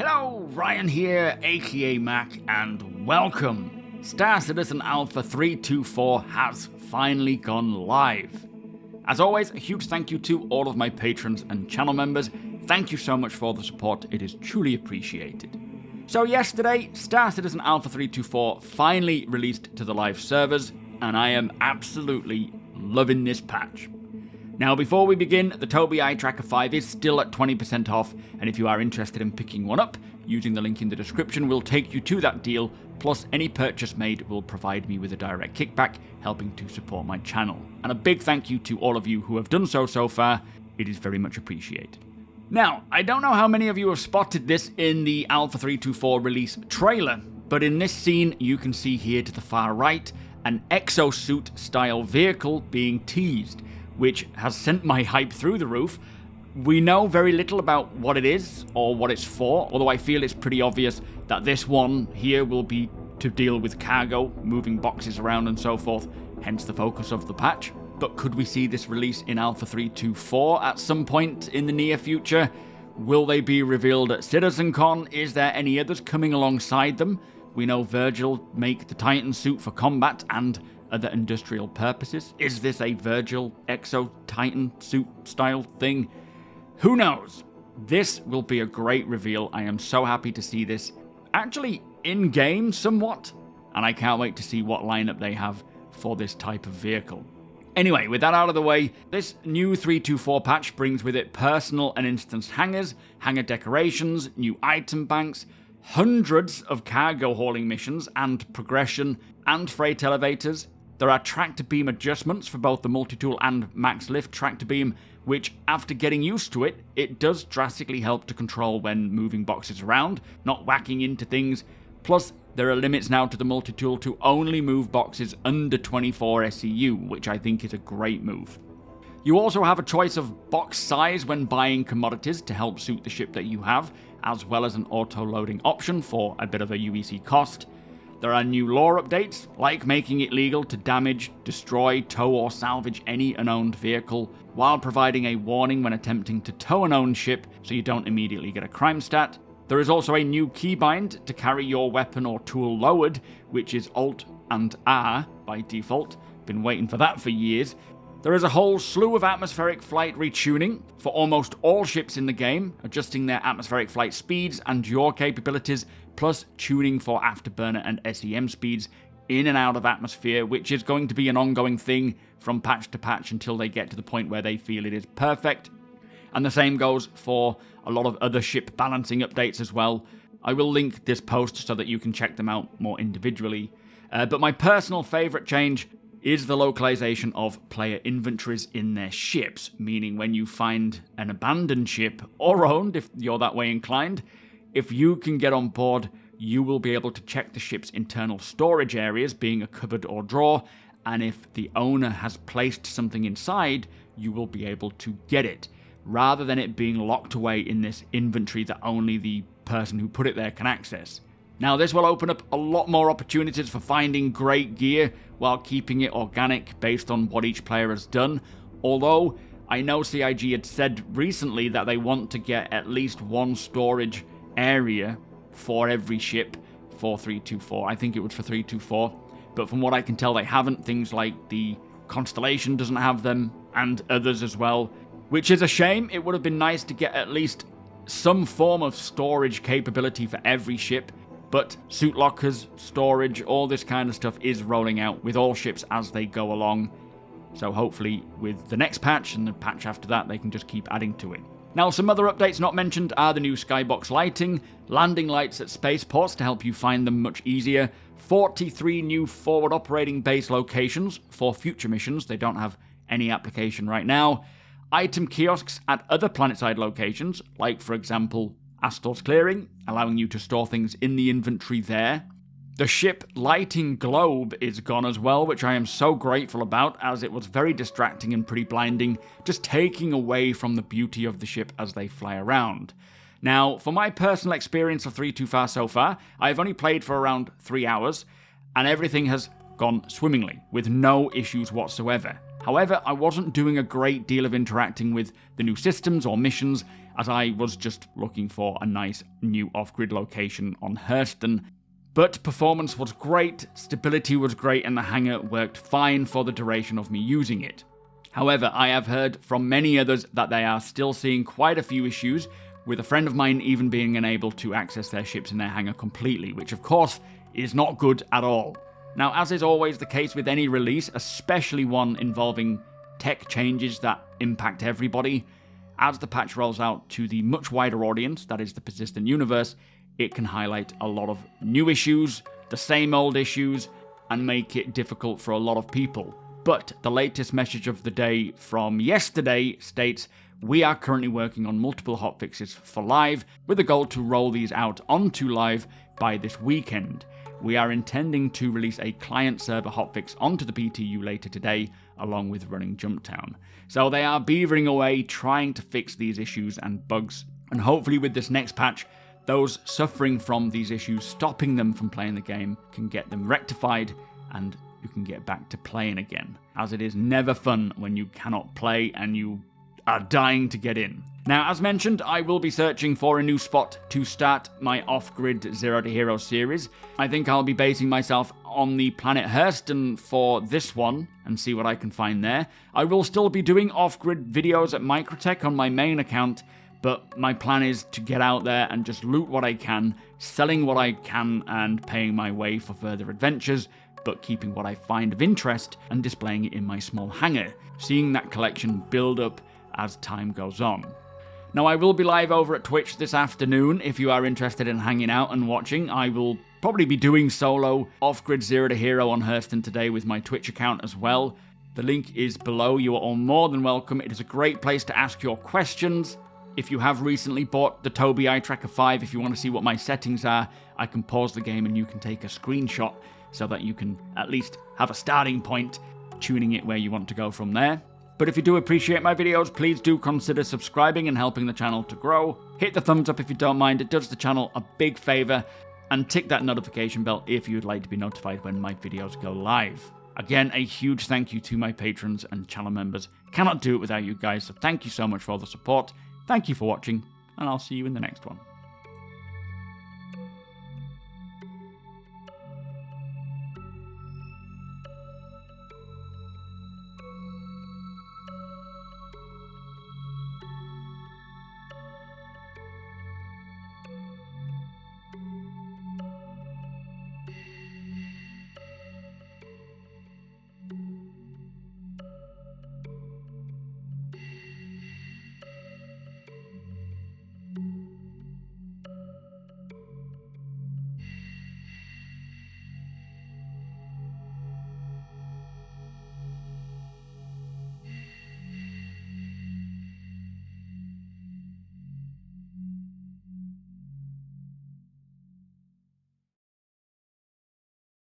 Hello, Ryan here, aka Mac, and welcome! Star Citizen Alpha 324 has finally gone live. As always, a huge thank you to all of my patrons and channel members. Thank you so much for the support, it is truly appreciated. So yesterday, Star Citizen Alpha 324 finally released to the live servers, and I am absolutely loving this patch. Now, before we begin, the TOBII Eye Tracker 5 is still at 20% off, and if you are interested in picking one up, using the link in the description will take you to that deal, plus any purchase made will provide me with a direct kickback, helping to support my channel. And a big thank you to all of you who have done so far, it is very much appreciated. Now, I don't know how many of you have spotted this in the Alpha 324 release trailer, but in this scene you can see here to the far right, an exo-suit style vehicle being teased, which has sent my hype through the roof. We know very little about what it is or what it's for, although I feel it's pretty obvious that this one here will be to deal with cargo, moving boxes around and so forth, hence the focus of the patch. But could we see this release in Alpha 324 at some point in the near future? Will they be revealed at CitizenCon? Is there any others coming alongside them? We know Virgil make the Titan suit for combat and other industrial purposes. Is this a Virgil exo-Titan suit style thing? Who knows? This will be a great reveal. I am so happy to see this actually in-game somewhat, and I can't wait to see what lineup they have for this type of vehicle. Anyway, with that out of the way, this new 324 patch brings with it personal and instance hangars, hangar decorations, new item banks, hundreds of cargo hauling missions and progression, and freight elevators. There are tractor beam adjustments for both the multi-tool and max lift tractor beam, which, after getting used to it, it does drastically help to control when moving boxes around, not whacking into things. Plus, there are limits now to the multi-tool to only move boxes under 24 SEU, which I think is a great move. You also have a choice of box size when buying commodities to help suit the ship that you have, as well as an auto-loading option for a bit of a UEC cost. There are new lore updates, like making it legal to damage, destroy, tow or salvage any unowned vehicle, while providing a warning when attempting to tow an owned ship so you don't immediately get a crime stat. There is also a new keybind to carry your weapon or tool lowered, which is Alt and R by default. Been waiting for that for years. There is a whole slew of atmospheric flight retuning for almost all ships in the game, adjusting their atmospheric flight speeds and your capabilities, plus tuning for afterburner and SEM speeds in and out of atmosphere, which is going to be an ongoing thing from patch to patch until they get to the point where they feel it is perfect. And the same goes for a lot of other ship balancing updates as well. I will link this post so that you can check them out more individually. But my personal favourite change is the localization of player inventories in their ships, meaning when you find an abandoned ship, or owned if you're that way inclined, if you can get on board, you will be able to check the ship's internal storage areas, being a cupboard or drawer, and if the owner has placed something inside, you will be able to get it, rather than it being locked away in this inventory that only the person who put it there can access. Now, this will open up a lot more opportunities for finding great gear while keeping it organic based on what each player has done, although I know CIG had said recently that they want to get at least one storage area for every ship for 324. I think it was for 324, but from what I can tell they haven't. Things like the Constellation doesn't have them, and others as well, which is a shame. It would have been nice to get at least some form of storage capability for every ship. But suit lockers, storage, all this kind of stuff is rolling out with all ships as they go along. So hopefully with the next patch and the patch after that, they can just keep adding to it. Now, some other updates not mentioned are the new skybox lighting, landing lights at spaceports to help you find them much easier, 43 new forward operating base locations for future missions. They don't have any application right now. Item kiosks at other planetside locations, like for example Astor's Clearing, allowing you to store things in the inventory there. The ship lighting globe is gone as well, which I am so grateful about, as it was very distracting and pretty blinding, just taking away from the beauty of the ship as they fly around. Now, for my personal experience of 324 so far, I've only played for around 3 hours, and everything has gone swimmingly, with no issues whatsoever. However, I wasn't doing a great deal of interacting with the new systems or missions, as I was just looking for a nice new off-grid location on Hurston. But performance was great, stability was great, and the hangar worked fine for the duration of me using it. However, I have heard from many others that they are still seeing quite a few issues, with a friend of mine even being unable to access their ships in their hangar completely, which of course is not good at all. Now, as is always the case with any release, especially one involving tech changes that impact everybody, as the patch rolls out to the much wider audience, that is the persistent universe, it can highlight a lot of new issues, the same old issues, and make it difficult for a lot of people. But the latest message of the day from yesterday states, we are currently working on multiple hotfixes for live, with a goal to roll these out onto live by this weekend. We are intending to release a client-server hotfix onto the PTU later today, along with running Jumptown. So they are beavering away, trying to fix these issues and bugs, and hopefully with this next patch, those suffering from these issues, stopping them from playing the game, can get them rectified, and you can get back to playing again. As it is never fun when you cannot play and you are dying to get in. Now, as mentioned, I will be searching for a new spot to start my off-grid Zero to Hero series. I think I'll be basing myself on the planet Hurston for this one, and see what I can find there. I will still be doing off-grid videos at Microtech on my main account, but my plan is to get out there and just loot what I can, selling what I can and paying my way for further adventures, but keeping what I find of interest and displaying it in my small hangar, seeing that collection build up as time goes on. Now, I will be live over at Twitch this afternoon. If you are interested in hanging out and watching, I will probably be doing solo off-grid Zero to Hero on Hurston today with my Twitch account as well. The link is below. You are all more than welcome. It is a great place to ask your questions. If you have recently bought the TOBII Tracker 5, if you want to see what my settings are, I can pause the game and you can take a screenshot so that you can at least have a starting point, tuning it where you want to go from there. But if you do appreciate my videos, please do consider subscribing and helping the channel to grow. Hit the thumbs up if you don't mind, it does the channel a big favour, and tick that notification bell if you'd like to be notified when my videos go live. Again, a huge thank you to my patrons and channel members. Cannot do it without you guys, so thank you so much for all the support. Thank you for watching, and I'll see you in the next one.